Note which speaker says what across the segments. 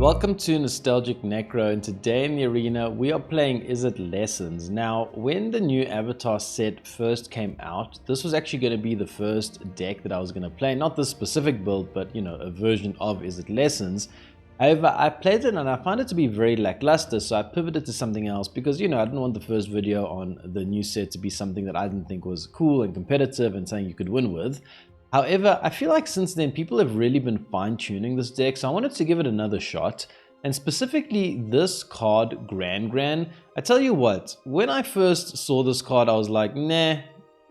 Speaker 1: Welcome to Nostalgic Necro, and today in the arena we are playing Is It Lessons. Now, when the new avatar set first came out, this was actually going to be the first deck that I was going to play. Not this specific build, but you know, a version of Is It Lessons. However, I played it and I found it to be very lackluster, so I pivoted to something else because, you know, I didn't want the first video on the new set to be something that I didn't think was cool and competitive and something you could win with. However, I feel like since then people have really been fine-tuning this deck, so I wanted to give it another shot. And specifically this card, Gran-Gran. I tell you what, when I first saw this card, I was like, nah,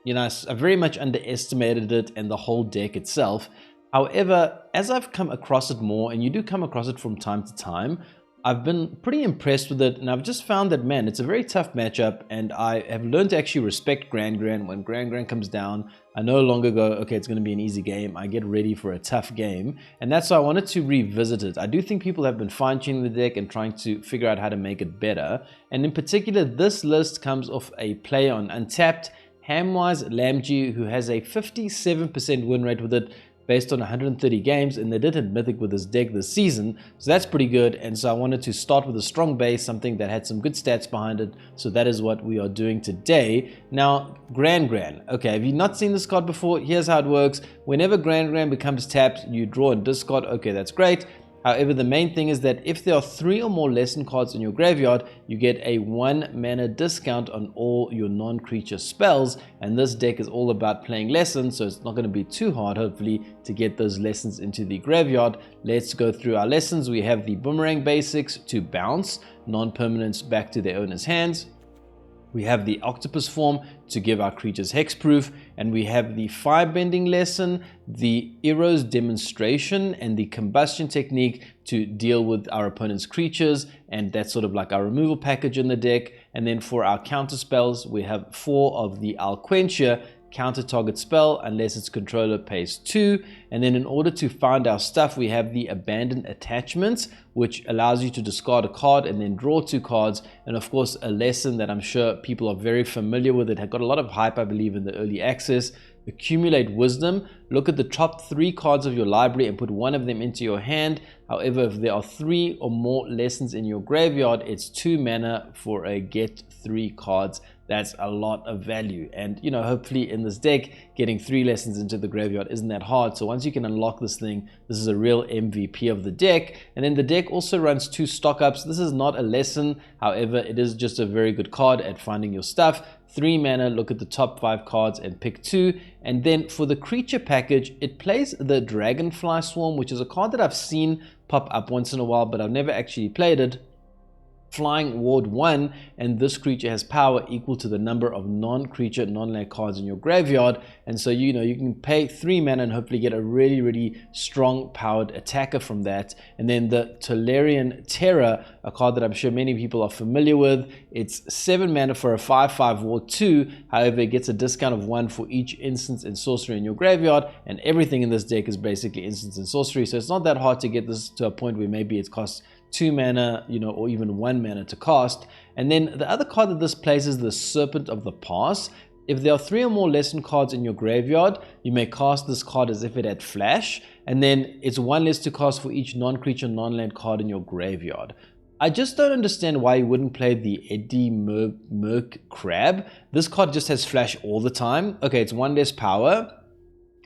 Speaker 1: you know, I very much underestimated it and the whole deck itself. However, as I've come across it more, and you do come across it from time to time, I've been pretty impressed with it, and I've just found that, man, it's a very tough matchup, and I have learned to actually respect Gran-Gran. When Gran-Gran comes down, I no longer go, okay, it's going to be an easy game. I get ready for a tough game, and that's why I wanted to revisit it. I do think people have been fine-tuning the deck and trying to figure out how to make it better, and in particular, this list comes off a play on Untapped, Hamwise Lamji, who has a 57% win rate with it, based on 130 games, and they did hit Mythic with this deck this season, so that's pretty good. And so I wanted to start with a strong base, something that had some good stats behind it, so that is what we are doing today. Now, Gran-Gran. Okay, have you not seen this card before? Here's how it works. Whenever Gran-Gran becomes tapped, you draw and discard. Okay, that's great. However, the main thing is that if there are 3 or more lesson cards in your graveyard, you get a 1 mana discount on all your non-creature spells, and this deck is all about playing lessons, so it's not going to be too hard, hopefully, to get those lessons into the graveyard. Let's go through our lessons. We have the Boomerang Basics to bounce non-permanents back to their owner's hands. We have the Octopus Form to give our creatures hexproof, and we have the Firebending Lesson, the Iroh's Demonstration, and the Combustion Technique to deal with our opponent's creatures, and that's sort of like our removal package in the deck. And then for our counter spells, we have 4 of the It'll Quench Ya, counter target spell unless its controller pays 2. And then in order to find our stuff, we have the Abandoned Attachments, which allows you to discard a card and then draw 2 cards. And of course, a lesson that I'm sure people are very familiar with. It had got a lot of hype, I believe, in the early access. Accumulate Wisdom. Look at the top 3 cards of your library and put 1 of them into your hand. However, if there are 3 or more lessons in your graveyard, it's 2 mana for a get 3 cards. That's a lot of value, and you know, hopefully in this deck, getting 3 lessons into the graveyard isn't that hard. So once you can unlock this thing, this is a real MVP of the deck. And then the deck also runs 2 stock ups. This is not a lesson, however, it is just a very good card at finding your stuff. 3 mana, look at the top 5 cards and pick 2. And then for the creature package, it plays the Dragonfly Swarm, which is a card that I've seen pop up once in a while, but I've never actually played it. Flying Ward 1, and this creature has power equal to the number of non-creature, non-land cards in your graveyard. And so, you know, you can pay 3 mana and hopefully get a really strong powered attacker from that. And then the Tolarian Terror, a card that I'm sure many people are familiar with. It's 7 mana for a 5/5 Ward 2. However, it gets a discount of 1 for each instance and sorcery in your graveyard, and everything in this deck is basically instance and sorcery. So it's not that hard to get this to a point where maybe it costs 2 mana, you know, or even 1 mana to cast. And then the other card that this plays is the Serpent of the Past. If there are 3 or more lesson cards in your graveyard, you may cast this card as if it had flash, and then it's 1 less to cast for each non-creature, non-land card in your graveyard. I just don't understand why you wouldn't play the Eddie Merc Crab. This card just has flash all the time. Okay, it's 1 less power,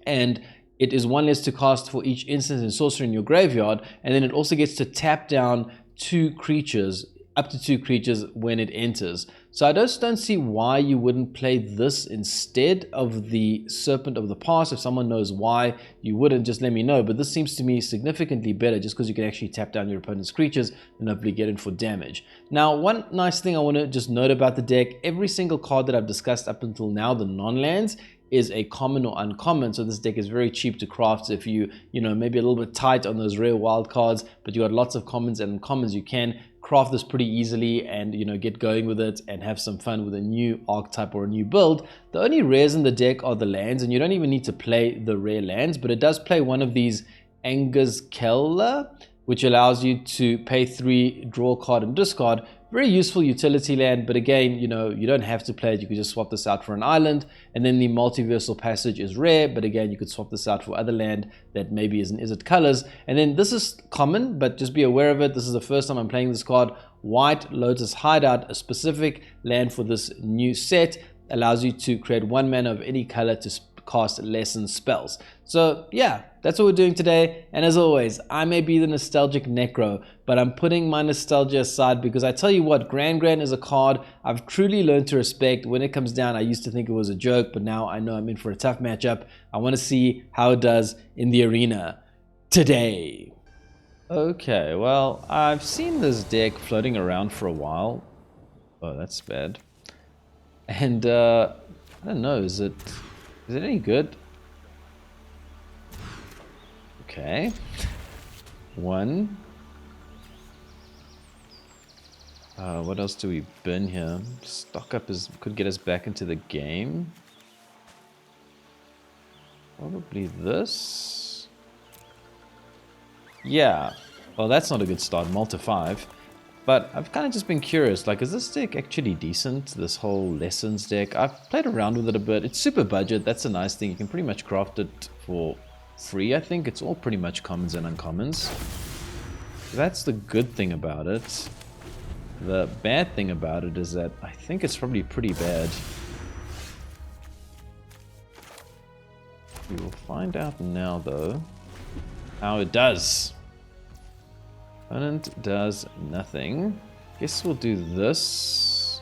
Speaker 1: and it is 1 less to cast for each instance and sorcery in your graveyard, and then it also gets to tap down 2 creatures, up to 2 creatures when it enters. So I just don't see why you wouldn't play this instead of the Serpent of the Past. If someone knows why you wouldn't, just let me know. But this seems to me significantly better just because you can actually tap down your opponent's creatures and hopefully get in for damage. Now, one nice thing I want to just note about the deck, every single card that I've discussed up until now, the non-lands, is a common or uncommon. So this deck is very cheap to craft. If you know, maybe a little bit tight on those rare wild cards, but you got lots of commons and uncommons, you can craft this pretty easily and, you know, get going with it and have some fun with a new archetype or a new build. The only rares in the deck are the lands, and you don't even need to play the rare lands, but it does play one of these Agna Qel'a, which allows you to pay 3, draw a card and discard. Very useful utility land, but again, you know, you don't have to play it. You could just swap this out for an island. And then the Multiversal Passage is rare, but again, you could swap this out for other land that maybe isn't Izzet colors. And then this is common, but just be aware of it. This is the first time I'm playing this card. White Lotus Hideout, a specific land for this new set, allows you to create 1 mana of any color to cast lesson spells. So yeah, that's what we're doing today. And as always, I may be the nostalgic necro, but I'm putting my nostalgia aside because I tell you what, Gran-Gran is a card I've truly learned to respect. When it comes down, I used to think it was a joke, but now I know I'm in for a tough matchup. I want to see how it does in the arena today. Okay, well, I've seen this deck floating around for a while. Oh, that's bad. And I don't know, is it any good? Okay. 1. What else do we bin here? Stock up could get us back into the game. Probably this. Yeah. Well, that's not a good start. Multi 5. But I've kind of just been curious, like, is this deck actually decent? This whole Lessons deck. I've played around with it a bit. It's super budget. That's a nice thing. You can pretty much craft it for free, I think. It's all pretty much commons and uncommons. That's the good thing about it. The bad thing about it is that I think it's probably pretty bad. We will find out now, though, how it does. Opponent does nothing. Guess we'll do this.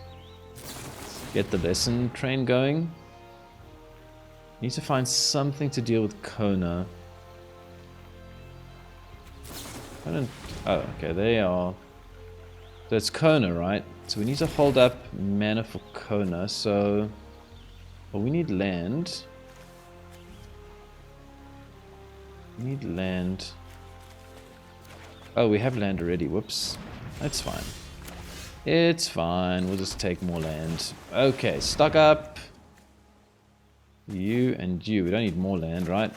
Speaker 1: Get the lesson train going. Need to find something to deal with Qel'a. Oh, okay, they are. So it's Qel'a, right? So we need to hold up mana for Qel'a. So, well, we need land. We need land. Oh, we have land already. Whoops. That's fine. It's fine. We'll just take more land. Okay, stock up. You and you. We don't need more land, right?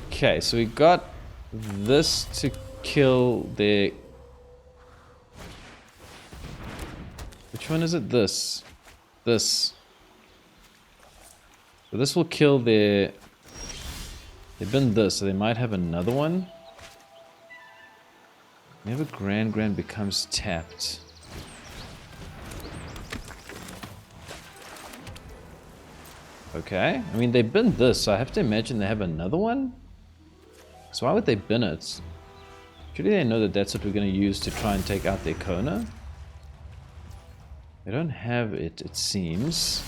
Speaker 1: Okay, so we got this to kill the... Which one is it? This. This. So this will kill their... They've been this, so they might have another one. Whenever Gran-Gran becomes tapped. Okay, I mean they bin this, so I have to imagine they have another one. So why would they bin it? Surely they know that that's what we're going to use to try and take out their Qel'a. They don't have it, it seems.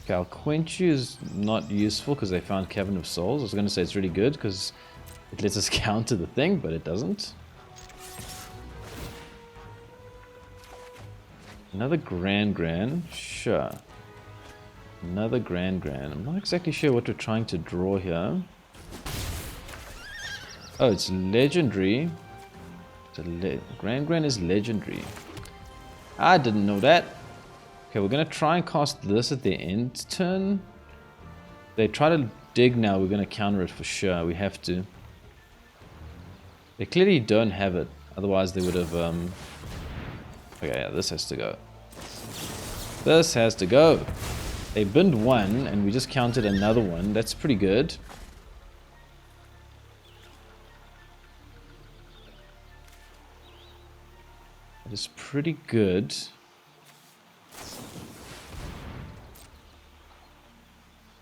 Speaker 1: Okay, I'll Quench You is not useful because they found Cavern of Souls. I was going to say it's really good because it lets us counter the thing, but it doesn't. Another Gran-Gran, sure. Another Gran-Gran. I'm not exactly sure what we're trying to draw here. Oh, it's legendary. Gran-Gran is legendary. I didn't know that. Okay, we're going to try and cast this at the end turn. They try to dig now, we're going to counter it for sure. We have to. They clearly don't have it. Otherwise they would have... Okay, yeah, this has to go. This has to go. They binned one, and we just counted another one. That's pretty good. That is pretty good.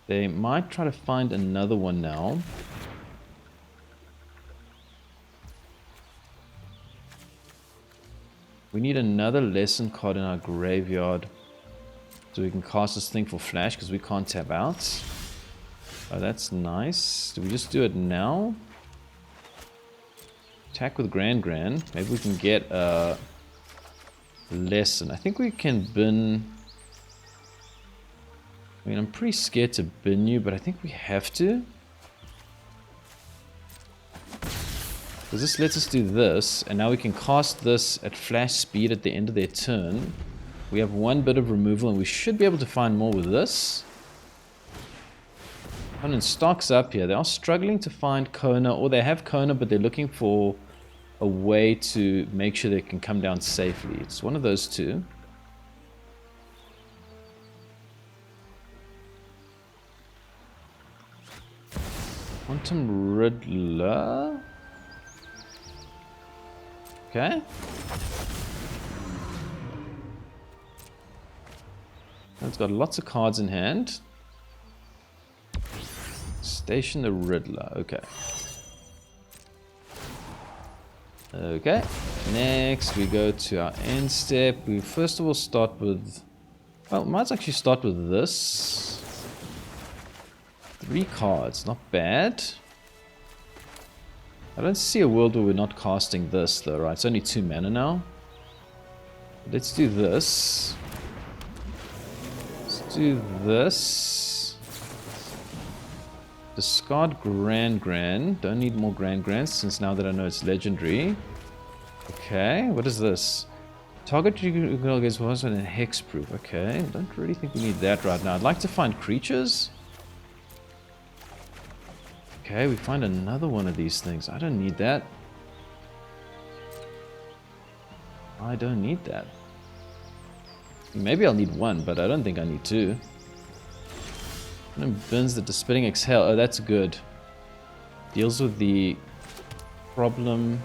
Speaker 1: They might try to find another one now. We need another lesson card in our graveyard so we can cast this thing for flash because we can't tap out. Oh, that's nice. Do we just do it now? Attack with Gran-Gran. Maybe we can get a lesson. I think we can bin... I mean, I'm pretty scared to bin you, but I think we have to. Because this lets us do this, and now we can cast this at flash speed at the end of their turn. We have one bit of removal, and we should be able to find more with this. Opponent stocks up here. They are struggling to find Kona, or they have Kona, but they're looking for a way to make sure they can come down safely. It's one of those two. Quantum Riddler. Okay. It's got lots of cards in hand. Station the Riddler. Okay. Okay. Next we go to our end step. We first of all start with... Well, might actually start with this. 3 cards. Not bad. I don't see a world where we're not casting this though, right? It's only 2 mana now. Let's do this. Let's do this. Discard Gran-Gran. Don't need more Gran-Grans since now that I know it's legendary. Okay, what is this? Target you against was and hexproof. Okay, don't really think we need that right now. I'd like to find creatures. Okay, we find another one of these things. I don't need that. I don't need that. Maybe I'll need 1, but I don't think I need 2. And burns the Dispelling Exhale. Oh, that's good. Deals with the problem.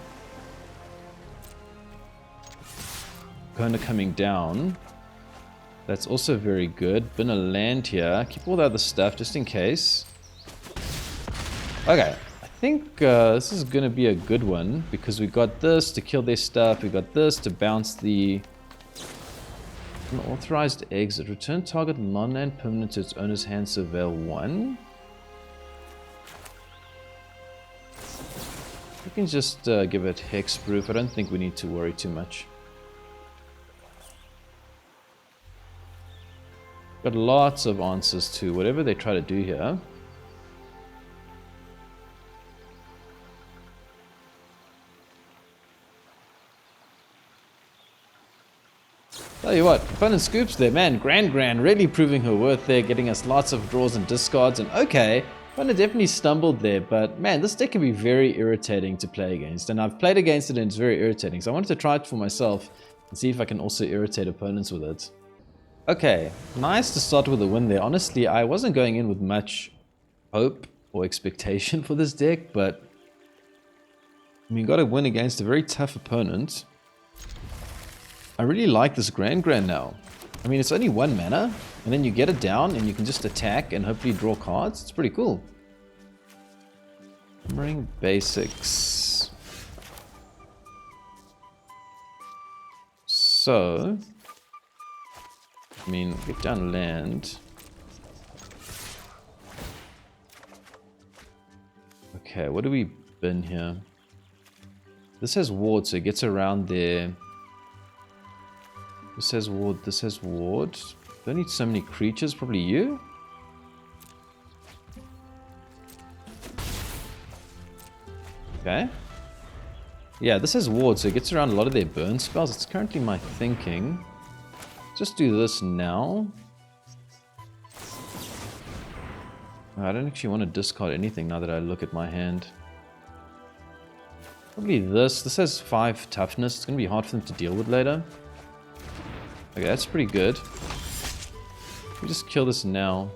Speaker 1: Kona coming down. That's also very good. Bin a land here. Keep all the other stuff just in case. Okay, I think this is going to be a good one because we got this to kill their stuff. We got this to bounce the unauthorized exit. Return target non-land permanent to its owner's hand. Surveil 1. We can just give it hexproof. I don't think we need to worry too much. Got lots of answers to whatever they try to do here. Tell you what, opponent scoops there, man. Gran-Gran really proving her worth there, getting us lots of draws and discards. And okay, opponent definitely stumbled there, but man, this deck can be very irritating to play against. And I've played against it and it's very irritating. So I wanted to try it for myself and see if I can also irritate opponents with it. Okay, nice to start with a win there. Honestly, I wasn't going in with much hope or expectation for this deck, but I mean, got to win against a very tough opponent. I really like this Gran-Gran now. I mean, it's only 1 mana, and then you get it down, and you can just attack and hopefully draw cards. It's pretty cool. Boomerang Basics. So, I mean, get down land. Okay, what do we bin here? This has ward, so it gets around there. This has ward, this has ward. Don't need so many creatures, probably you? Okay. Yeah, this has ward, so it gets around a lot of their burn spells. It's currently my thinking. Just do this now. I don't actually want to discard anything now that I look at my hand. Probably this. This has 5 toughness. It's going to be hard for them to deal with later. Okay, that's pretty good. We just kill this now.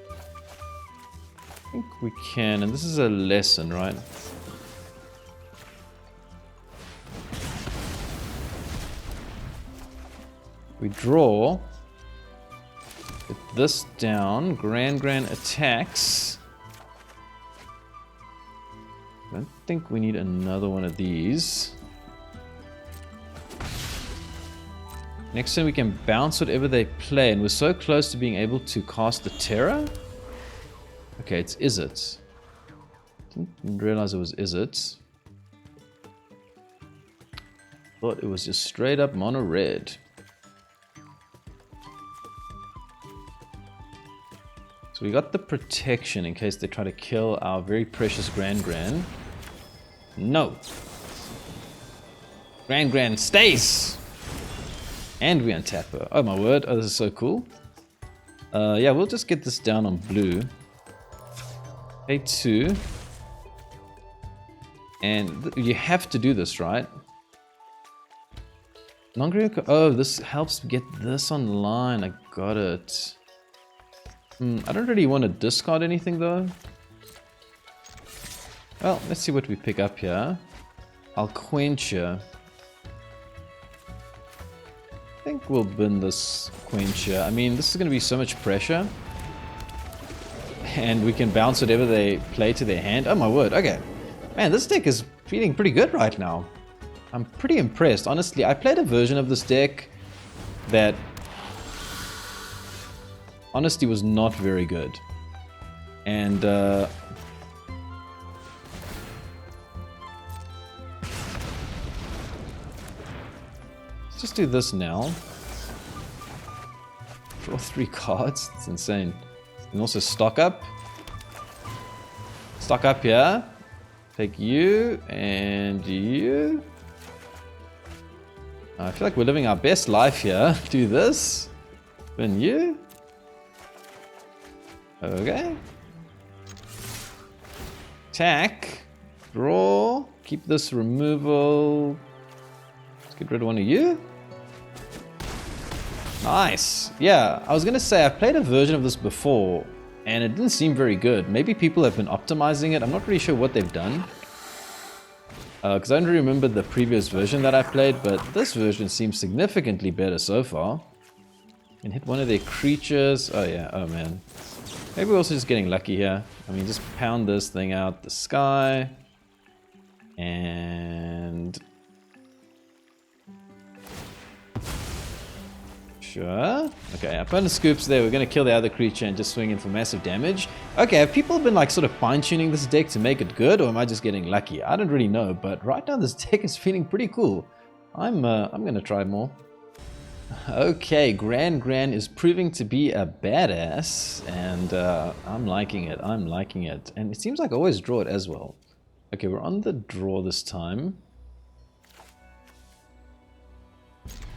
Speaker 1: I think we can, and this is a lesson, right? We draw. Get this down. Gran-Gran attacks. I don't think we need another one of these. Next turn we can bounce whatever they play, and we're so close to being able to cast the Terror. Okay, it's Is It. Didn't realize it was Is It. Thought it was just straight up mono red. So we got the protection in case they try to kill our very precious Gran-Gran. No! Gran-Gran stays! And we untap her. Oh my word, oh this is so cool. Yeah, we'll just get this down on blue. Pay 2. And you have to do this, right? Oh, this helps get this online. I got it. I don't really want to discard anything though. Well, let's see what we pick up here. It'll Quench Ya. I think we'll bin this Quench Ya. I mean, this is going to be so much pressure. And we can bounce whatever they play to their hand. Oh my word, okay. Man, this deck is feeling pretty good right now. I'm pretty impressed. Honestly, I played a version of this deck that honestly was not very good. And let's just do this now. Draw 3 cards. It's insane. And also stock up. Stock up here. Take you and you. I feel like we're living our best life here. Do this. Then you. Okay. Attack. Draw. Keep this removal. Let's get rid of one of you. Nice. Yeah, I was gonna say I've played a version of this before and it didn't seem very good. Maybe people have been optimizing it. I'm not really sure what they've done. Because I don't remember the previous version that I played, but this version seems significantly better so far. And hit one of their creatures. Oh yeah, oh man. Maybe we're also just getting lucky here. I mean, just pound this thing out the sky. And... sure. Okay, opponent scoops there. We're going to kill the other creature and just swing in for massive damage. Okay, have people been like sort of fine-tuning this deck to make it good, or am I just getting lucky? I don't really know, but right now this deck is feeling pretty cool. I'm going to try more. Okay, Gran-Gran is proving to be a badass, and I'm liking it. I'm liking it. And it seems like I always draw it as well. Okay, we're on the draw this time.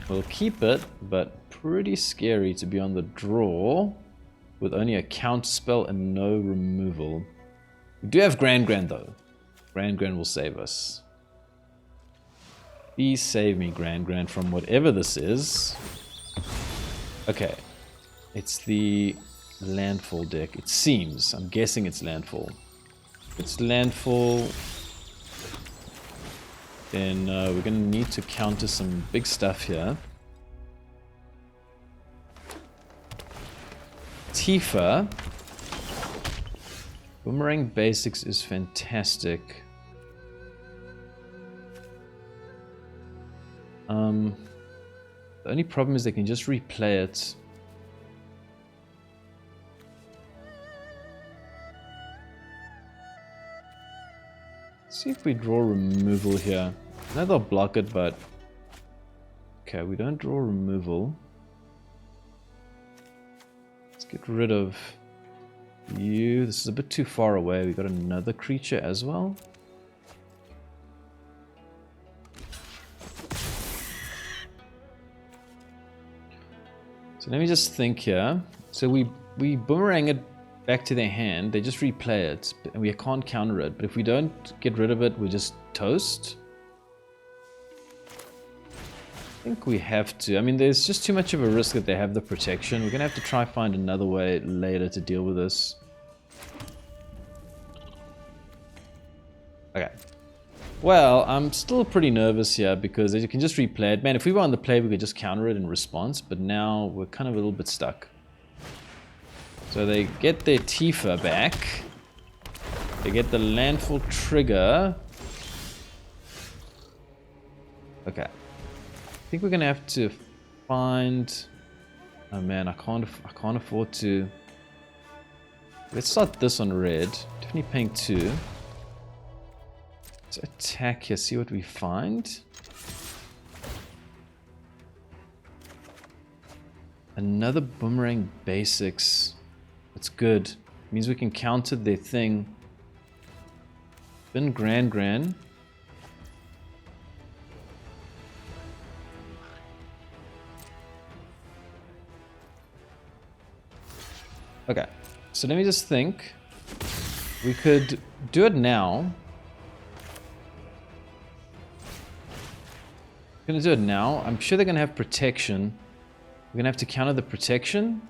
Speaker 1: We'll keep it, but pretty scary to be on the draw with only a count spell and no removal. We do have Gran-Gran though. Gran-Gran will save us. Please save me, Gran-Gran, from whatever this is. Okay. It's the landfall deck. It seems. I'm guessing it's landfall. If it's landfall, then we're going to need to counter some big stuff here. Tifa. Boomerang Basics is fantastic. The only problem is they can just replay it. Let's see if we draw removal here. I know they'll block it, but... okay, we don't draw removal. Let's get rid of you. This is a bit too far away. We got another creature as well. So let me just think here. So we boomerang it back to their hand. They just replay it, and we can't counter it. But if we don't get rid of it, we just toast. I think we have to. I mean, there's just too much of a risk that they have the protection. We're gonna have to try find another way later to deal with this. Okay. Well, I'm still pretty nervous here because you can just replay it. Man, if we were on the play, we could just counter it in response, but now we're kind of a little bit stuck. So they get their Tifa back. They get the landfall trigger. Okay. I think we're gonna have to find... oh man, I can't afford to... let's start this on red. Definitely paying 2. Let's attack here, see what we find. Another Boomerang Basics. That's good. Means we can counter their thing. Then Gran-Gran. Okay, so let me just think. We could do it now. We're gonna do it now. I'm sure they're gonna have protection. We're gonna have to counter the protection.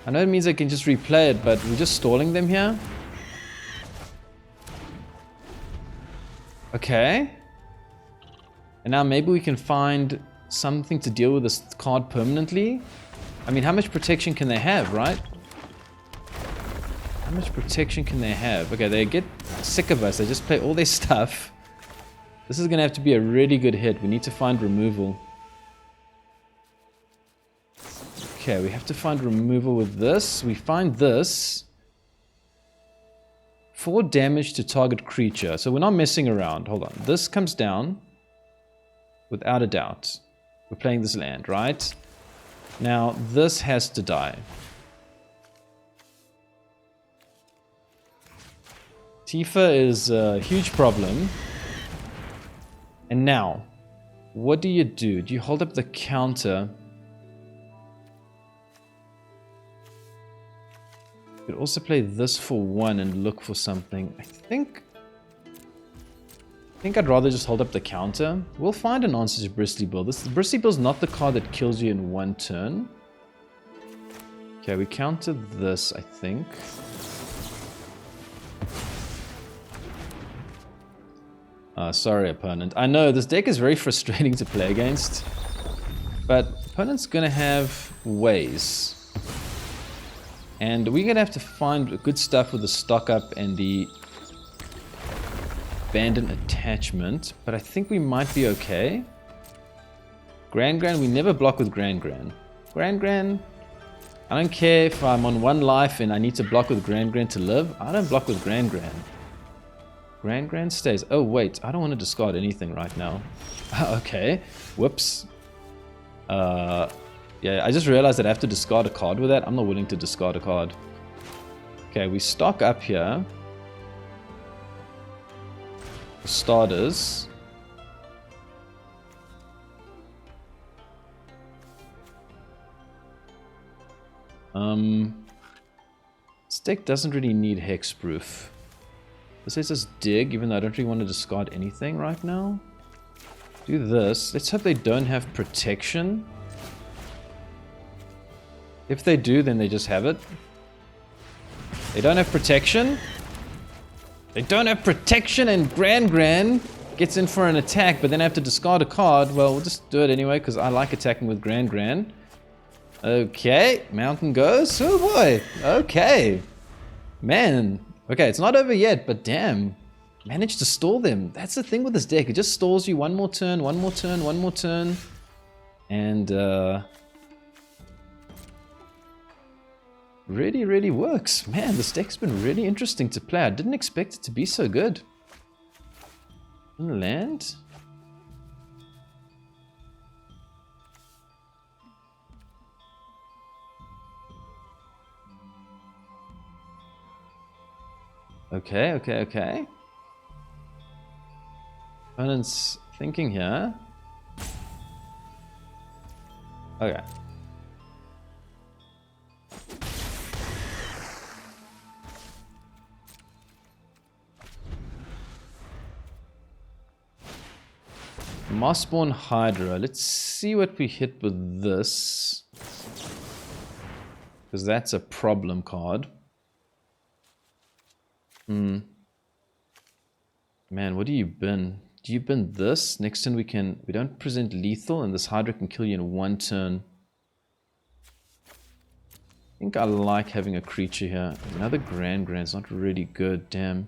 Speaker 1: I know it means I can just replay it, but we're just stalling them here. Okay. And now maybe we can find something to deal with this card permanently. I mean, how much protection can they have, right? How much protection can they have? Okay, they get sick of us. They just play all their stuff. This is going to have to be a really good hit. We need to find removal. Okay, we have to find removal with this. We find this. 4 damage to target creature. So we're not messing around. Hold on. This comes down. Without a doubt. We're playing this land, right? Now, this has to die. Tifa is a huge problem. And now, what do? Do you hold up the counter? You could also play this for 1 and look for something. I think I'd rather just hold up the counter. We'll find an answer to Bristly Bill. The Bristly Bill's not the card that kills you in 1 turn. Okay, we counter this, I think. Sorry, opponent. I know this deck is very frustrating to play against, but opponent's gonna have ways. And we're gonna have to find good stuff with the stock up and the abandon attachment, but I think we might be okay. Gran-Gran, we never block with Gran-Gran. Gran-Gran, I don't care if I'm on 1 life and I need to block with Gran-Gran to live. I don't block with Gran-Gran. Gran-Gran stays. Oh wait, I don't want to discard anything right now. Okay, whoops. Yeah, I just realized that I have to discard a card with that. I'm not willing to discard a card. Okay, we stock up here. For starters. This deck doesn't really need hexproof. This lets us dig, even though I don't really want to discard anything right now. Do this. Let's hope they don't have protection. If they do, then they just have it. They don't have protection. They don't have protection, and Gran-Gran gets in for an attack, but then I have to discard a card. Well, we'll just do it anyway, because I like attacking with Gran-Gran. Okay, Mountain goes. Oh boy. Okay. Man. Okay, it's not over yet, but damn. Managed to stall them. That's the thing with this deck. It just stalls you 1 more turn, 1 more turn, 1 more turn. And, really, really works. Man, this deck's been really interesting to play. I didn't expect it to be so good. Land? Okay, okay, okay. Opponent's thinking here. Okay. Mossborn Hydra. Let's see what we hit with this. Because that's a problem card. Man, what do you bin? Do you bin this? Next turn we don't present lethal, and this Hydra can kill you in 1 turn. I think I like having a creature here. Another Gran-Gran's not really good, damn.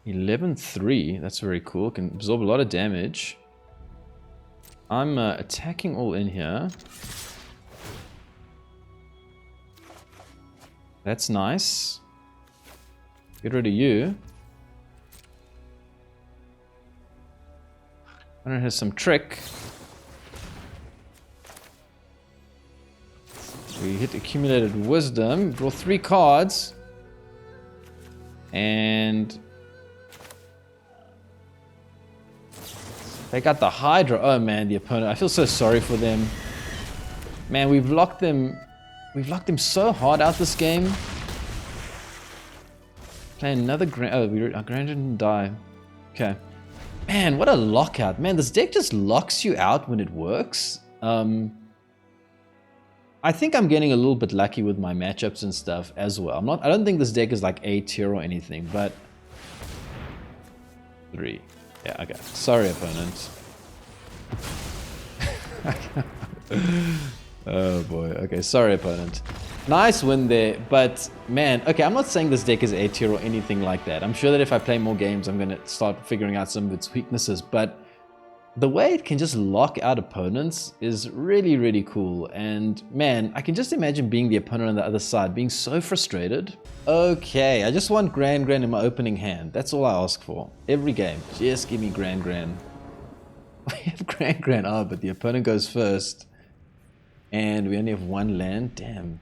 Speaker 1: (11-3), that's very cool. Can absorb a lot of damage. I'm attacking all in here. That's nice. Get rid of you. I don't have some trick. We hit Accumulated Wisdom, draw 3 cards, and take out the Hydra. Oh man, the opponent. I feel so sorry for them. Man, we've locked them so hard out this game. Play another our Gran didn't die. Okay. Man, what a lockout. Man, this deck just locks you out when it works. I think I'm getting a little bit lucky with my matchups and stuff as well. I don't think this deck is like A tier or anything, but 3. Yeah, okay. Sorry, opponent. Oh boy. Okay, sorry, opponent. Nice win there, but man, okay, I'm not saying this deck is A tier or anything like that. I'm sure that if I play more games, I'm going to start figuring out some of its weaknesses, but the way it can just lock out opponents is really, really cool. And man, I can just imagine being the opponent on the other side, being so frustrated. Okay, I just want Gran-Gran in my opening hand. That's all I ask for. Every game, just give me Gran-Gran. We have Gran-Gran, oh, but the opponent goes first. And we only have 1 land, damn.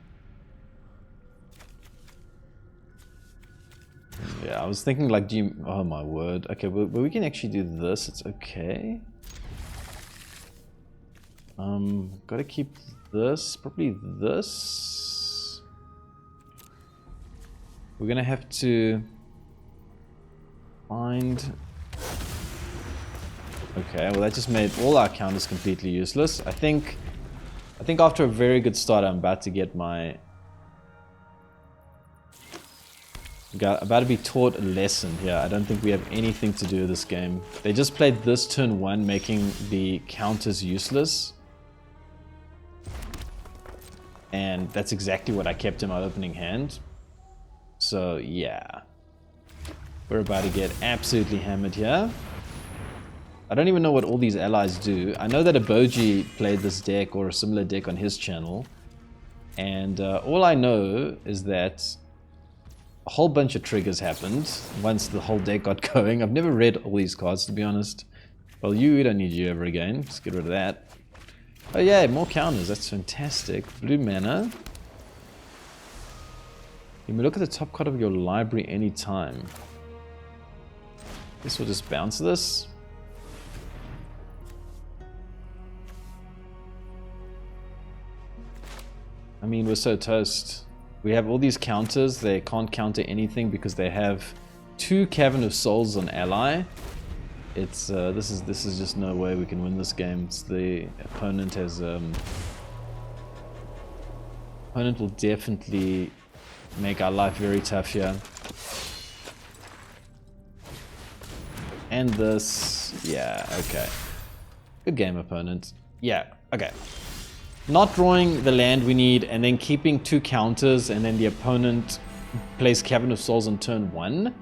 Speaker 1: Yeah, I was thinking like, oh my word. Okay, but we can actually do this, it's okay. Gotta keep this, probably this. We're gonna have to find... Okay, well that just made all our counters completely useless. I think after a very good start, I'm about to get my... about to be taught a lesson here. I don't think we have anything to do with this game. They just played this turn 1, making the counters useless. And that's exactly what I kept in my opening hand. So yeah. We're about to get absolutely hammered here. I don't even know what all these allies do. I know that Aboji played this deck or a similar deck on his channel. And all I know is that a whole bunch of triggers happened once the whole deck got going. I've never read all these cards, to be honest. Well, we don't need you ever again. Let's get rid of that. Oh yeah, more counters. That's fantastic. Blue mana. You may look at the top card of your library anytime. Guess we'll just bounce this. I mean, we're so toast. We have all these counters. They can't counter anything because they have 2 Cavern of Souls on ally. It's this is just no way we can win this game. It's the opponent has opponent will definitely make our life very tough here. And this, yeah, okay. Good game, opponent. Yeah, okay. Not drawing the land we need and then keeping 2 counters and then the opponent plays Cavern of Souls on turn 1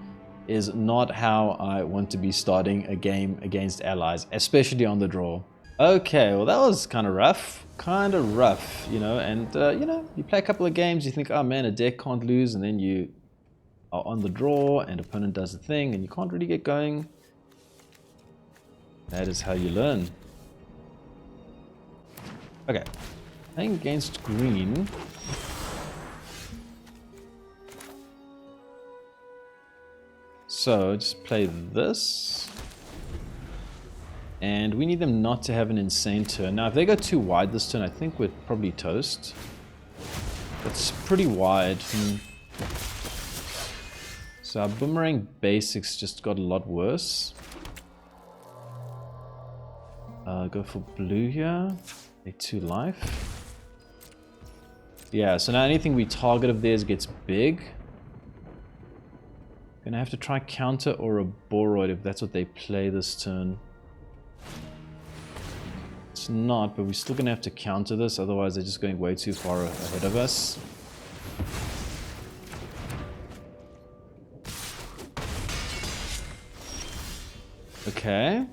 Speaker 1: is not how I want to be starting a game against allies, especially on the draw. Okay, well that was kind of rough, you know, and you know, you play a couple of games, you think, oh man, a deck can't lose, and then you are on the draw and opponent does the thing and you can't really get going. That is how you learn. Okay, playing against green. So just play this. And we need them not to have an insane turn. Now if they go too wide this turn, I think we're probably toast. That's pretty wide. So our Boomerang Basics just got a lot worse. Go for blue here. A 2 life. Yeah, so now anything we target of theirs gets big. Gonna have to try counter or a Boroid if that's what they play this turn. It's not, but we're still gonna have to counter this, otherwise they're just going way too far ahead of us. Okay.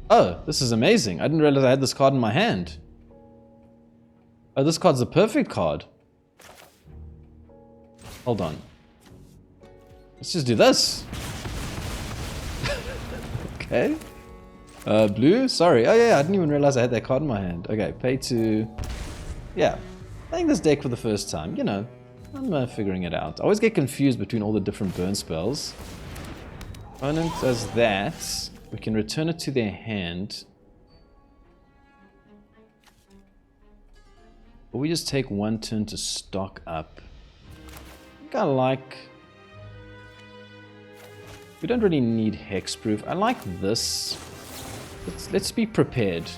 Speaker 1: Oh, this is amazing. I didn't realize I had this card in my hand. Oh, this card's a perfect card. Hold on. Let's just do this. Okay. Blue? Sorry. Oh yeah, I didn't even realize I had that card in my hand. Okay, pay to Yeah, playing this deck for the first time, you know, I'm figuring it out. I always get confused between all the different burn spells. Opponent does that. We can return it to their hand. Or we just take one turn to stock up. I think I like... We don't really need hexproof. I like this. Let's be prepared.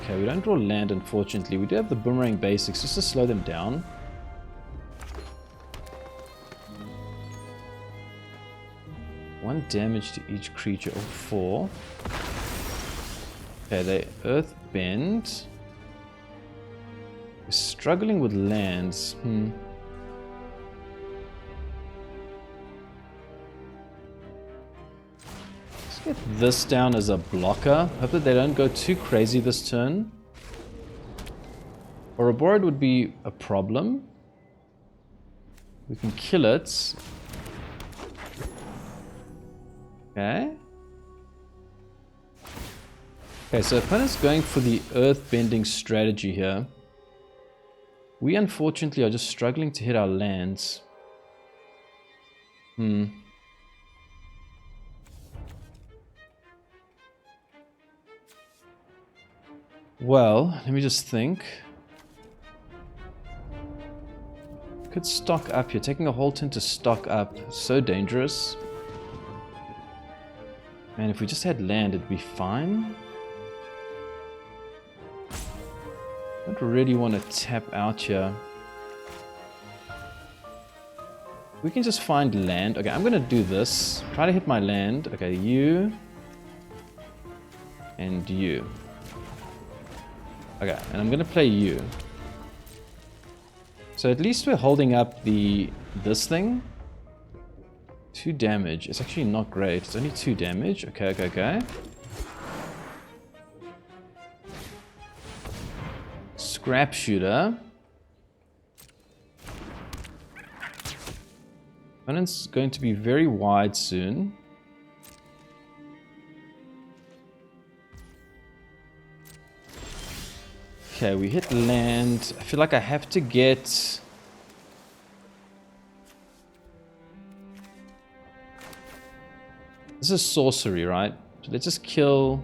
Speaker 1: Okay, we don't draw land, unfortunately. We do have the Boomerang Basics just to slow them down. One damage to each creature of 4. Okay, they Earthbend. We're struggling with lands. Let's get this down as a blocker. Hope that they don't go too crazy this turn. Ouroboros would be a problem. We can kill it. Okay. Okay, so opponent's going for the earth-bending strategy here. We unfortunately are just struggling to hit our lands. Well, let me just think. Could stock up here. Taking a whole turn to stock up. So dangerous. Man, if we just had land, it'd be fine. I don't really want to tap out here. We can just find land. Okay, I'm going to do this. Try to hit my land. Okay, you. And you. Okay, and I'm going to play you. So at least we're holding up this thing. 2 damage. It's actually not great. It's only 2 damage. Okay, okay, okay. Scrap shooter. Opponent's going to be very wide soon. Okay, we hit land. I feel like I have to get... This is sorcery, right? So let's just kill...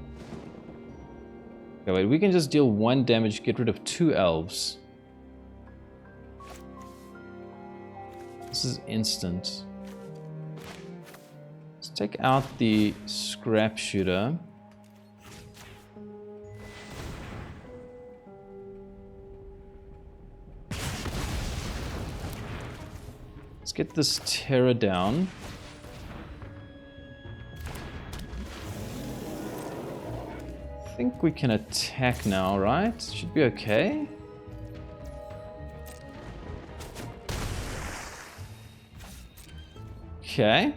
Speaker 1: Okay, wait, we can just deal 1 damage, get rid of 2 elves. This is instant. Let's take out the scrap shooter. Let's get this terror down. I think we can attack now, right? Should be okay. Okay.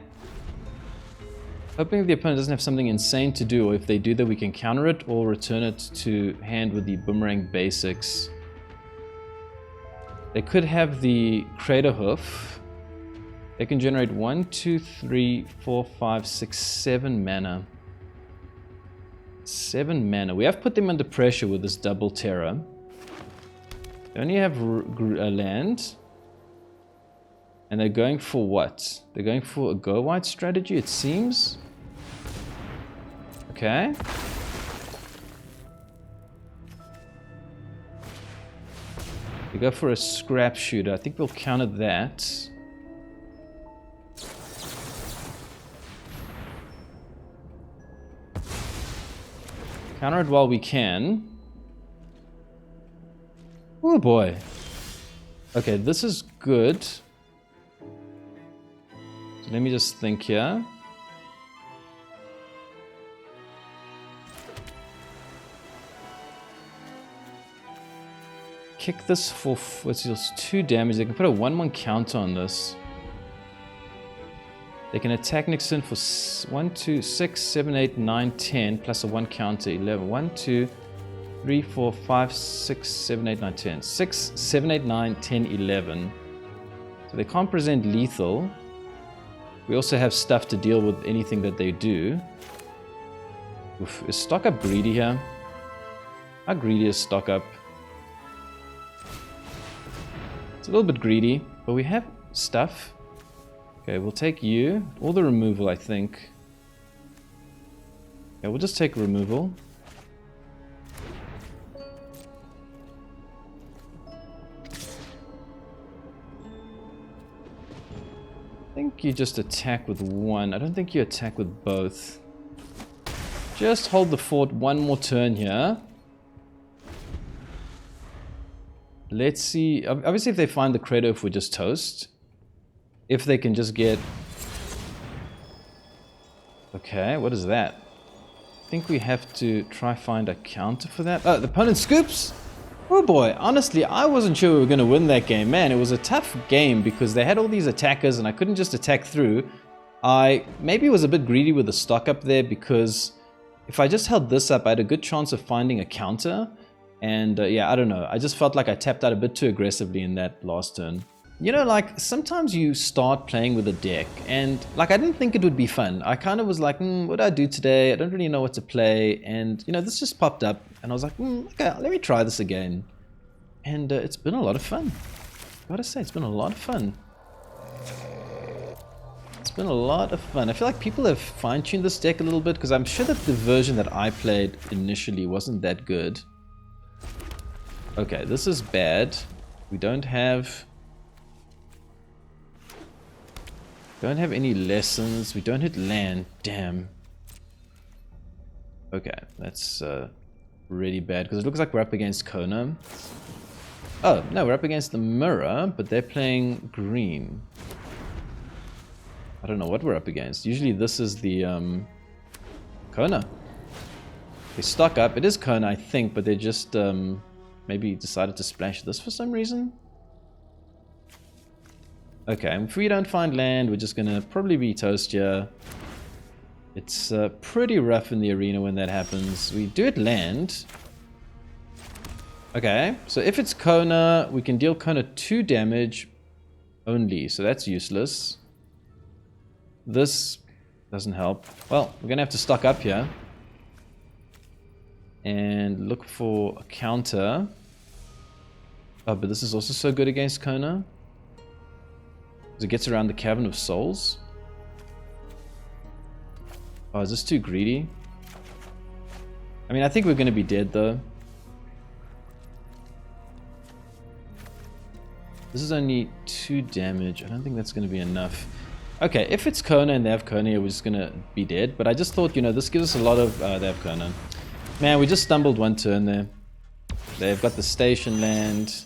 Speaker 1: Hoping the opponent doesn't have something insane to do, or if they do that we can counter it or return it to hand with the Boomerang Basics. They could have the Crater Hoof. They can generate 1, 2, 3, 4, 5, 6, 7 mana. 7 mana. We have put them under pressure with this double terror. They only have a land. And they're going for what? They're going for a go white strategy, it seems. Okay. We go for a scrap shooter. I think we'll counter that. Counter it while we can. Oh boy. Okay, this is good. So let me just think here. Kick this for what's this, 2 damage. They can put a 1/1 counter on this. They can attack Nixon for 1, 2, 6, 7, 8, 9, 10, plus a 1 counter, 11. 1, 2, 3, 4, 5, 6, 7, 8, 9, 10. 6, 7, 8, 9, 10, 11. So they can't present lethal. We also have stuff to deal with anything that they do. Oof, is stock up greedy here? How greedy is stock up? It's a little bit greedy, but we have stuff. Okay, we'll take you. Or the removal, I think. Yeah, we'll just take removal. I think you just attack with one. I don't think you attack with both. Just hold the fort one more turn here. Let's see. Obviously, if they find the credo, if we just toast. If they can just get... Okay, what is that? I think we have to try find a counter for that. Oh, the opponent scoops! Oh boy, honestly, I wasn't sure we were going to win that game. Man, it was a tough game because they had all these attackers and I couldn't just attack through. I maybe was a bit greedy with the stock up there because if I just held this up, I had a good chance of finding a counter. And yeah, I don't know. I just felt like I tapped out a bit too aggressively in that last turn. You know, like, sometimes you start playing with a deck, and, like, I didn't think it would be fun. I kind of was like, what do I do today? I don't really know what to play, and, you know, this just popped up, and I was like, okay, let me try this again. And it's been a lot of fun. I gotta say, it's been a lot of fun. It's been a lot of fun. I feel like people have fine-tuned this deck a little bit, because I'm sure that the version that I played initially wasn't that good. Okay, this is bad. We don't have any lessons. We don't hit land. Damn. Okay, that's really bad because it looks like we're up against Kona. Oh, no, we're up against the mirror, but they're playing green. I don't know what we're up against. Usually this is the Kona. They stock up. It is Kona, I think, but they just maybe decided to splash this for some reason. Okay, if we don't find land, we're just gonna probably be toast here. It's pretty rough in the arena when that happens. We do it land. Okay, so if it's Kona, we can deal Kona 2 damage only, so that's useless. This doesn't help. Well, we're gonna have to stock up here and look for a counter. Oh, but this is also so good against Kona. It gets around the Cavern of Souls. Oh, is this too greedy? I mean, I think we're going to be dead, though. This is only 2 damage. I don't think that's going to be enough. Okay, if it's Kona and they have Kona, we're just going to be dead. But I just thought, you know, this gives us a lot of... they have Kona. Man, we just stumbled one turn there. They've got the station land.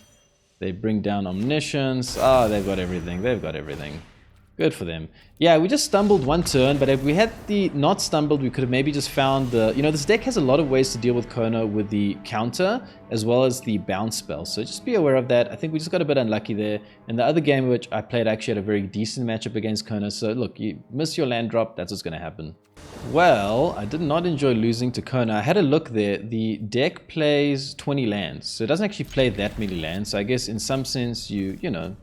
Speaker 1: They bring down Omniscience. Ah, they've got everything. They've got everything. Good for them. Yeah, we just stumbled one turn, but if we had not stumbled, we could have maybe just found the... You know, this deck has a lot of ways to deal with Kona with the counter, as well as the bounce spell. So just be aware of that. I think we just got a bit unlucky there. And the other game which I played actually had a very decent matchup against Kona. So look, you miss your land drop, that's what's going to happen. Well, I did not enjoy losing to Kona. I had a look there. The deck plays 20 lands, so it doesn't actually play that many lands. So I guess in some sense, you know,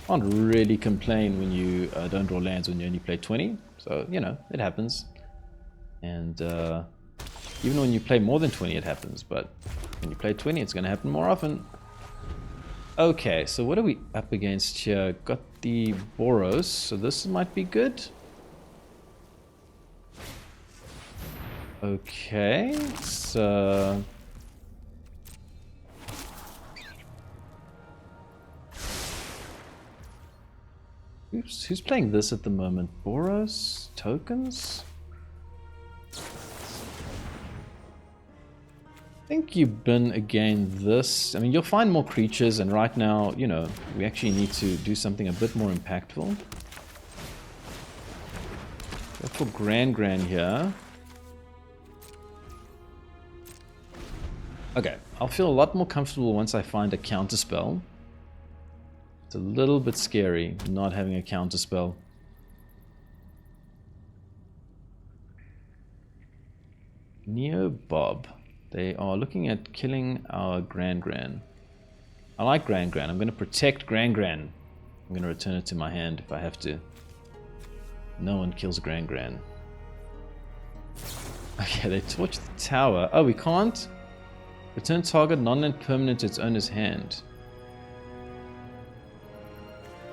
Speaker 1: can't really complain when you don't draw lands when you only play 20. So, you know, it happens. And even when you play more than 20, it happens. But when you play 20, it's going to happen more often. Okay, so what are we up against here? Got the Boros, so this might be good. Okay, so... Oops, who's playing this at the moment? Boros? Tokens? I think you bin again this. I mean, you'll find more creatures, and right now, you know, we actually need to do something a bit more impactful. Go for Gran-Gran here. Okay, I'll feel a lot more comfortable once I find a counterspell. It's a little bit scary not having a counterspell. Neo Bob. They are looking at killing our Gran-Gran. I like Gran-Gran. I'm going to protect Gran-Gran. I'm going to return it to my hand if I have to. No one kills Gran-Gran. Okay, they torch the tower. Oh, we can't? Return target non-land permanent to its owner's hand.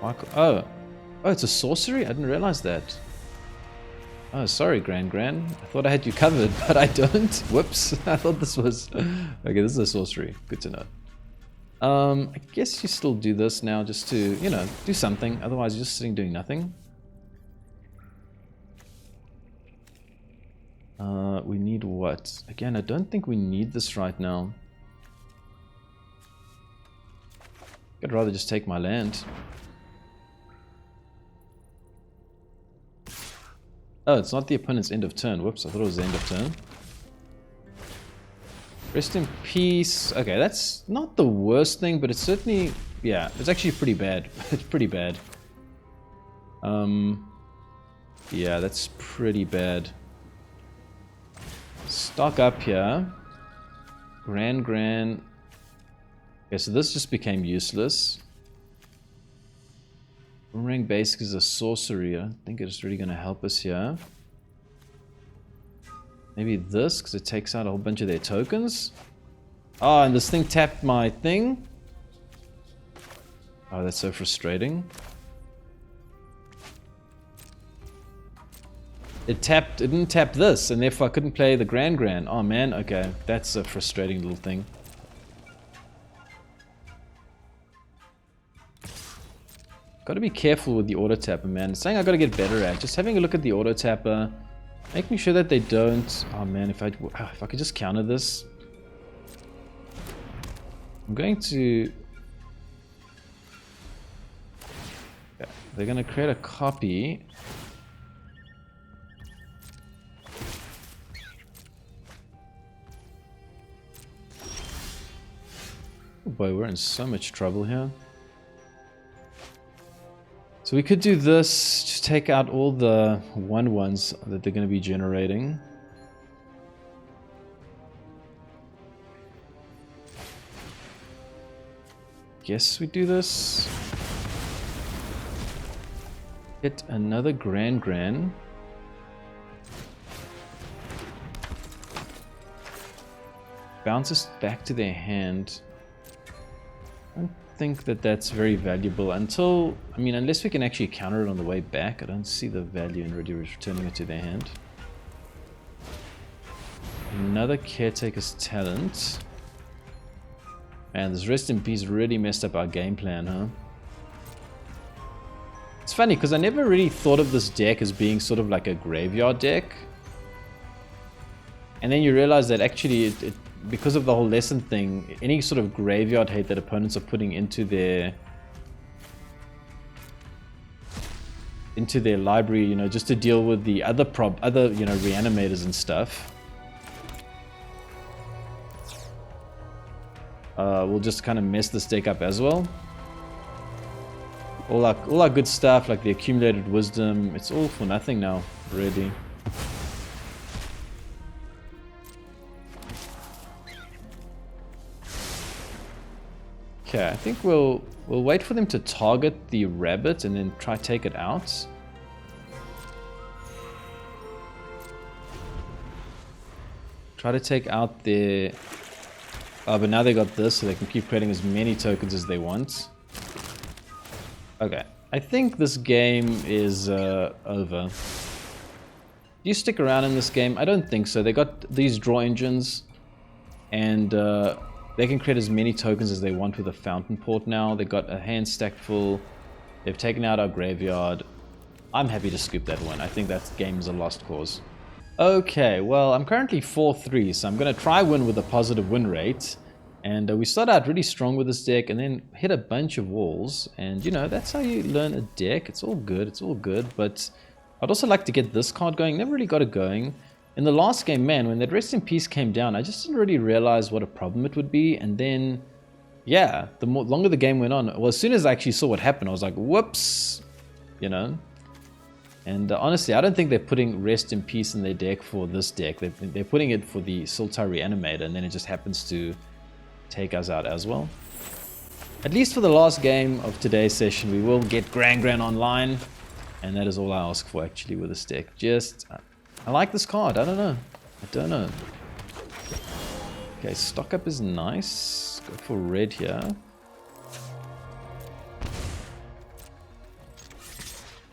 Speaker 1: Oh, it's a sorcery? I didn't realize that. Oh, sorry, Gran-Gran. I thought I had you covered, but I don't. Whoops. I thought this was... Okay, this is a sorcery. Good to know. I guess you still do this now just to, you know, do something. Otherwise, you're just sitting doing nothing. We need what? Again, I don't think we need this right now. I'd rather just take my land. Oh, it's not the opponent's end of turn. Whoops, I thought it was the end of turn. Rest in peace. Okay, that's not the worst thing, but it's certainly... Yeah, it's actually pretty bad. It's pretty bad. Yeah, that's pretty bad. Stock up here. Gran-Gran. Okay, so this just became useless. Boomerang Basics is a sorcery. I don't think it's really going to help us here. Maybe this, because it takes out a whole bunch of their tokens. Oh, and this thing tapped my thing. Oh, that's so frustrating. It didn't tap this, and therefore I couldn't play the Gran-Gran. Oh man, okay. That's a frustrating little thing. Gotta be careful with the auto tapper, man. It's something I gotta get better at. Just having a look at the auto tapper, making sure that they don't... Oh man, if I could just counter this. I'm going to... Yeah, they're gonna create a copy. Oh boy, we're in so much trouble here. So we could do this, just take out all the 1/1s that they're going to be generating. Guess we do this. Hit another Gran-Gran. Bounces back to their hand. I don't think that that's very valuable until, I mean, unless we can actually counter it on the way back. I don't see the value in really returning it to their hand. Another Caretaker's Talent. Man, this Rest in Peace really messed up our game plan, huh? It's funny because I never really thought of this deck as being sort of like a graveyard deck. And then you realize that actually because of the whole lesson thing, any sort of graveyard hate that opponents are putting into their library, you know, just to deal with the other you know, reanimators and stuff, will just kind of mess this deck up as well. All our good stuff, like the accumulated wisdom, it's all for nothing now, really. Okay, I think we'll wait for them to target the rabbit and then try take it out. Try to take out their... Oh, but now they got this, so they can keep creating as many tokens as they want. Okay, I think this game is over. Do you stick around in this game? I don't think so. They got these draw engines, and they can create as many tokens as they want with a fountain port now. They got a hand stacked full. They've taken out our graveyard. I'm happy to scoop that one. I think that game is a lost cause. Okay, well, I'm currently 4-3, so I'm going to try win with a positive win rate. And we start out really strong with this deck and then hit a bunch of walls. And, you know, that's how you learn a deck. It's all good. It's all good. But I'd also like to get this card going. Never really got it going. In the last game, man, when that Rest in Peace came down, I just didn't really realize what a problem it would be. And then, yeah, the longer the game went on, well, as soon as I actually saw what happened, I was like, whoops, you know. And honestly, I don't think they're putting Rest in Peace in their deck for this deck. They're putting it for the Sultai Reanimator, and then it just happens to take us out as well. At least for the last game of today's session, we will get Gran-Gran online. And that is all I ask for, actually, with this deck. Just... I like this card. I don't know. I don't know. Okay, stock up is nice. Go for red here.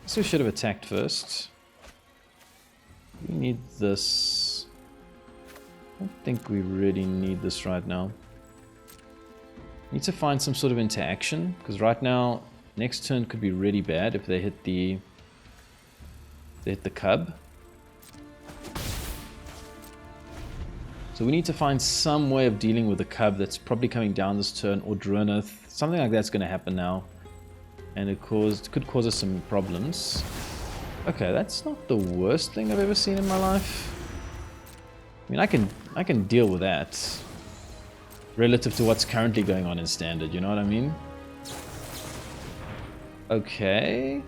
Speaker 1: So we should have attacked first. We need this. I don't think we really need this right now. Need to find some sort of interaction, because right now, next turn could be really bad if they hit the cub. So we need to find some way of dealing with the cub that's probably coming down this turn, or Droneth. Something like that's going to happen now. And it could cause us some problems. Okay, that's not the worst thing I've ever seen in my life. I mean, I can deal with that. Relative to what's currently going on in Standard, you know what I mean? Okay.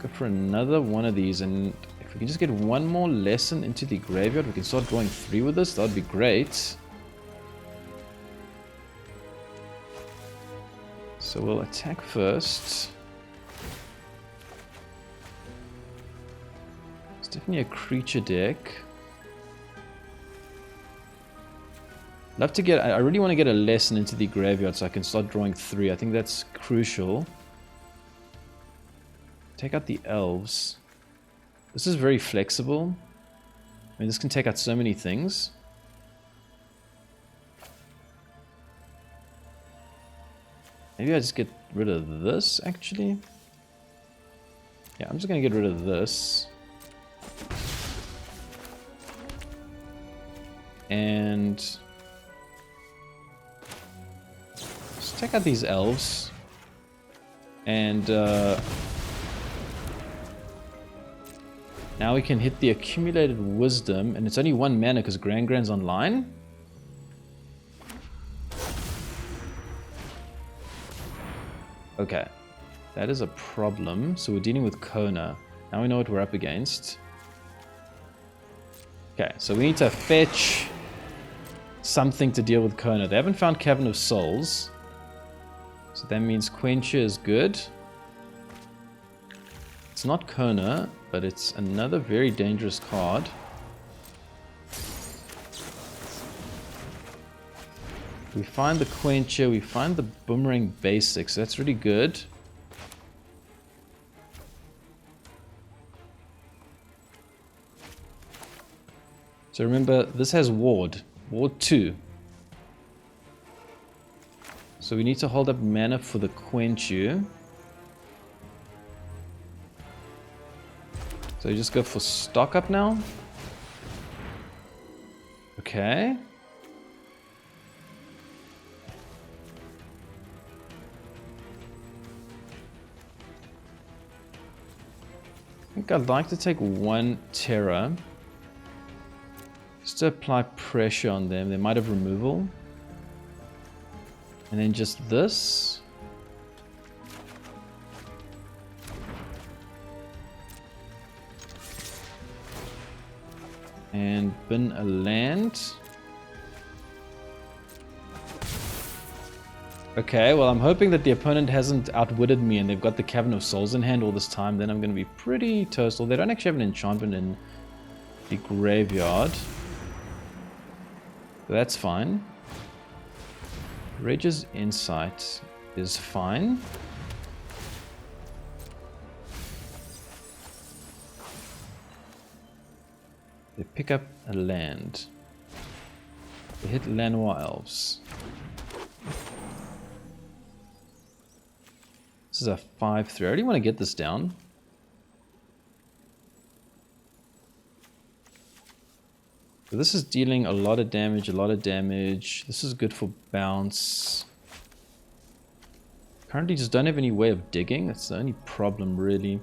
Speaker 1: Go for another one of these, and if we can just get one more lesson into the graveyard, we can start drawing 3 with this. That would be great. So we'll attack first. It's definitely a creature deck. Love to get, I really want to get a lesson into the graveyard so I can start drawing 3. I think that's crucial. Take out the elves. This is very flexible. I mean, this can take out so many things. Maybe I just get rid of this, actually. Yeah, I'm just going to get rid of this. And just take out these elves. And now we can hit the accumulated wisdom, and it's only 1 mana because Gran-Gran's online. Okay, that is a problem. So we're dealing with Qel'a. Now we know what we're up against. Okay, so we need to fetch something to deal with Qel'a. They haven't found Cavern of Souls. So that means Quench Ya is good. It's not Qel'a, but it's another very dangerous card. We find the Quench Ya, we find the Boomerang Basics. That's really good. So remember, this has Ward. Ward 2. So we need to hold up mana for the Quench Ya. So you just go for stock up now. Okay. I think I'd like to take 1 Terror. Just to apply pressure on them. They might have removal. And then just this. And bin a land. Okay, well I'm hoping that the opponent hasn't outwitted me and they've got the Cavern of Souls in hand all this time. Then I'm going to be pretty toast. Well, they don't actually have an enchantment in the graveyard. So that's fine. Rage's Insight is fine. They pick up a land. They hit Lanois Elves. This is a 5-3. I already want to get this down. So this is dealing a lot of damage, This is good for bounce. Currently just don't have any way of digging. That's the only problem, really.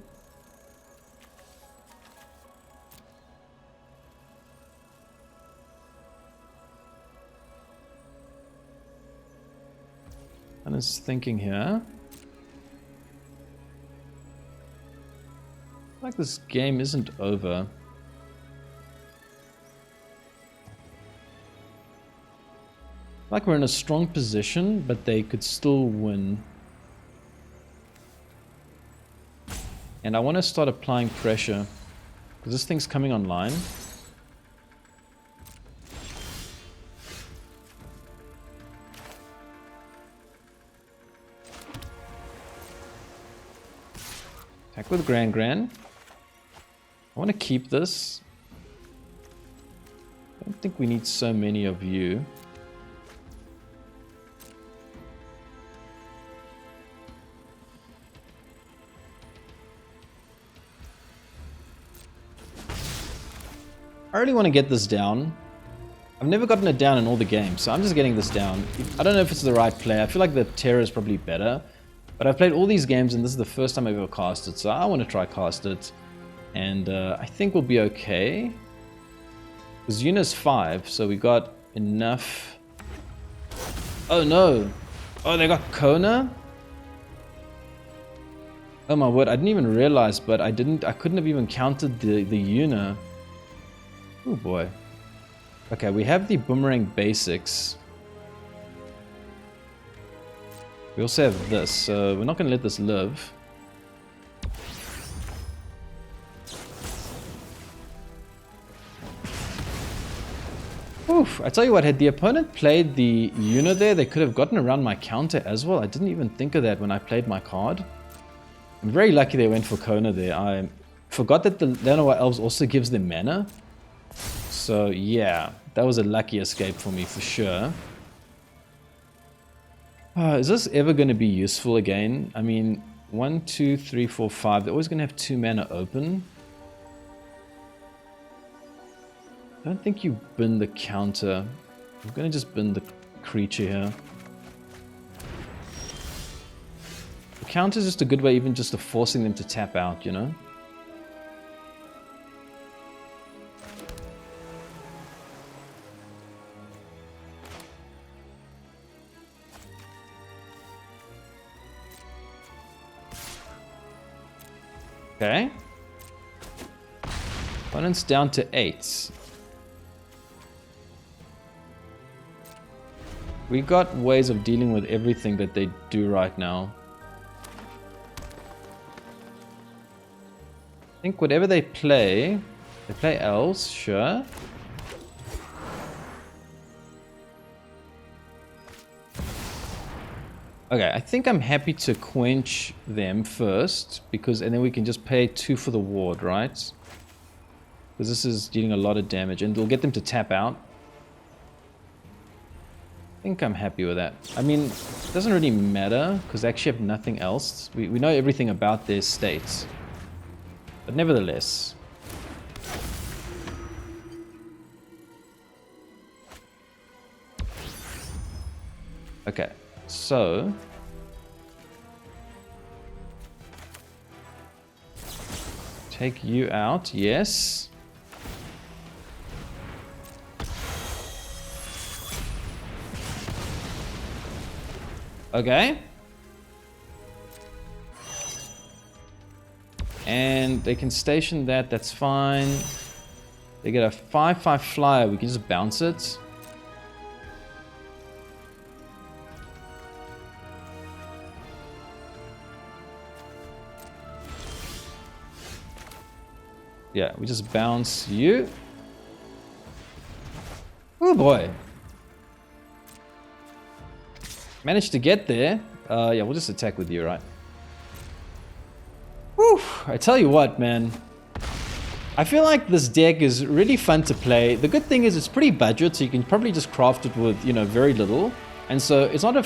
Speaker 1: And it's thinking here. Like this game isn't over. Like we're in a strong position, but they could still win. And I want to start applying pressure because this thing's coming online. Back with Gran-Gran. I want to keep this. I don't think we need so many of you. I really want to get this down. I've never gotten it down in all the games, so I'm just getting this down. I don't know if it's the right play. I feel like the Terror is probably better. But I've played all these games, and this is the first time I've ever cast it, so I want to try cast it. And I think we'll be okay. Because Yuna's 5, so we got enough. Oh no! Oh, they got Kona? Oh my word, I didn't even realize, but I couldn't have even counted the Yuna. Oh boy. Okay, we have the Boomerang Basics. We also have this, so we're not going to let this live. Oof, I tell you what, had the opponent played the Yuna there, they could have gotten around my counter as well. I didn't even think of that when I played my card. I'm very lucky they went for Kona there. I forgot that the Lenoir Elves also gives them mana. So yeah, that was a lucky escape for me for sure. Is this ever going to be useful again? I mean, 1, 2, 3, 4, 5. They're always going to have 2 mana open. I don't think you bin the counter. I'm going to just bin the creature here. The counter is just a good way even just of forcing them to tap out, you know? Okay. Opponent's down to 8. We got ways of dealing with everything that they do right now. I think whatever they play elves, sure. Okay, I think I'm happy to quench them first, and then we can just pay 2 for the ward, right? Because this is dealing a lot of damage, and it'll get them to tap out. I think I'm happy with that. I mean, it doesn't really matter, because they actually have nothing else. We know everything about their states. But nevertheless. Okay. So, take you out, yes. Okay. And they can station that, that's fine. They get a 5/5 flyer, we can just bounce it. Yeah, we just bounce you. Oh boy. Managed to get there. Yeah, we'll just attack with you, right? Whew, I tell you what, man. I feel like this deck is really fun to play. The good thing is it's pretty budget, so you can probably just craft it with, you know, very little. And so it's not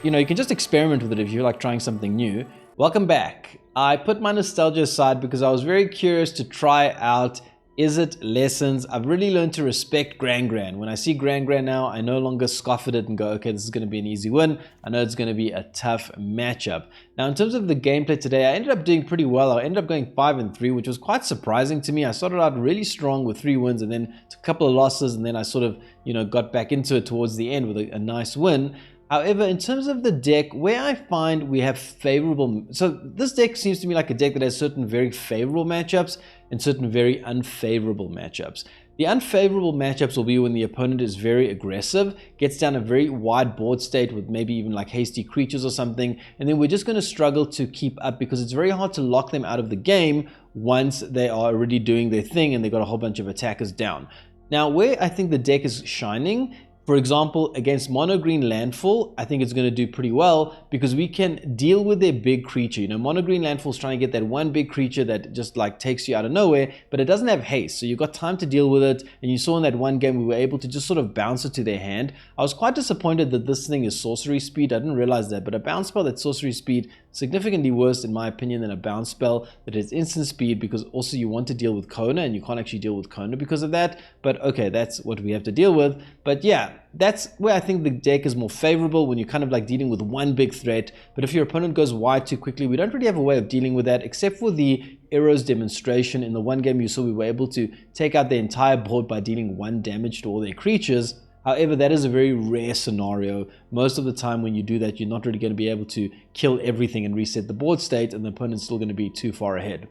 Speaker 1: you know, you can just experiment with it if you like trying something new. Welcome back. I put my nostalgia aside because I was very curious to try out Izzet Lessons. I've really learned to respect Gran-Gran. When I see Gran-Gran now, I no longer scoff at it and go, okay, this is going to be an easy win. I know it's going to be a tough matchup. Now, in terms of the gameplay today, I ended up doing pretty well. I ended up going 5-3, which was quite surprising to me. I started out really strong with 3 wins and then a couple of losses, and then I sort of, you know, got back into it towards the end with a nice win. However, in terms of the deck, where I find we have favorable... So this deck seems to me like a deck that has certain very favorable matchups and certain very unfavorable matchups. The unfavorable matchups will be when the opponent is very aggressive, gets down a very wide board state with maybe even like hasty creatures or something, and then we're just going to struggle to keep up because it's very hard to lock them out of the game once they are already doing their thing and they've got a whole bunch of attackers down. Now, where I think the deck is shining For example, against mono green landfall, I think it's going to do pretty well because we can deal with their big creature. You know, mono green landfall is trying to get that one big creature that just like takes you out of nowhere, but it doesn't have haste, so you've got time to deal with it. And you saw in that one game we were able to just sort of bounce it to their hand. I was quite disappointed that this thing is sorcery speed. I didn't realize that, but a bounce spell that's sorcery speed, significantly worse in my opinion than a bounce spell that is instant speed, because also you want to deal with Kona and you can't actually deal with Kona because of that. But okay, that's what we have to deal with. But yeah, that's where I think the deck is more favorable, when you're kind of like dealing with one big threat. But if your opponent goes wide too quickly, we don't really have a way of dealing with that, except for the Iroh's demonstration. In the one game you saw, we were able to take out the entire board by dealing 1 damage to all their creatures. However, that is a very rare scenario. Most of the time when you do that, you're not really going to be able to kill everything and reset the board state, and the opponent's still going to be too far ahead.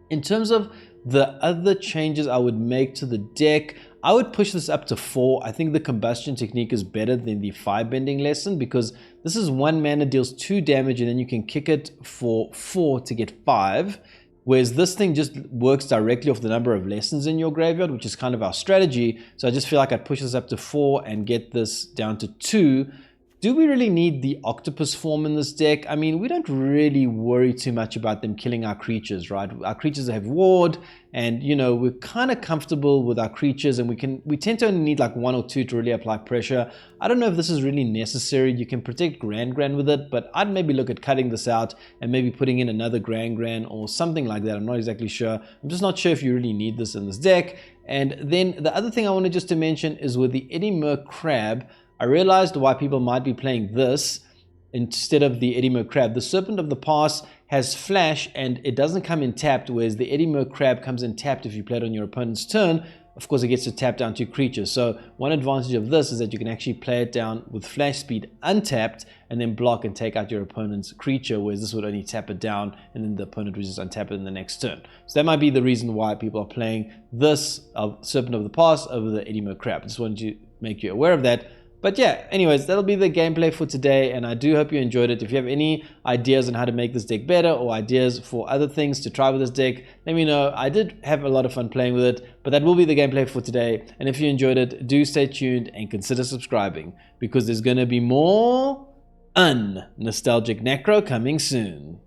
Speaker 1: In terms of the other changes I would make to the deck, I would push this up to 4. I think the Combustion Technique is better than the Firebending Lesson, because this is 1 mana, deals 2 damage, and then you can kick it for 4 to get 5. Whereas this thing just works directly off the number of lessons in your graveyard, which is kind of our strategy. So I just feel like I'd push this up to 4 and get this down to 2. Do we really need the Octopus Form in this deck? I mean, we don't really worry too much about them killing our creatures, right? Our creatures have ward, and you know, we're kind of comfortable with our creatures, and we tend to only need like 1 or 2 to really apply pressure. I don't know if this is really necessary. You can protect Gran-Gran with it, but I'd maybe look at cutting this out and maybe putting in another Gran-Gran or something like that. I'm not exactly sure. I'm just not sure if you really need this in this deck. And then the other thing I wanted just to mention is with the Eddy Merc Crab, I realized why people might be playing this instead of the Eddy Merc Crab. The Serpent of the Past has flash and it doesn't come in tapped, whereas the Eddy Merc Crab comes in tapped if you play it on your opponent's turn. Of course, it gets to tap down 2 creatures. So one advantage of this is that you can actually play it down with flash speed untapped and then block and take out your opponent's creature, whereas this would only tap it down and then the opponent would just untap it in the next turn. So that might be the reason why people are playing this Serpent of the Past over the Eddy Merc Crab. I just wanted to make you aware of that. But yeah, anyways, that'll be the gameplay for today, and I do hope you enjoyed it. If you have any ideas on how to make this deck better or ideas for other things to try with this deck, let me know. I did have a lot of fun playing with it, but that will be the gameplay for today. And if you enjoyed it, do stay tuned and consider subscribing, because there's going to be more nostalgic Necro coming soon.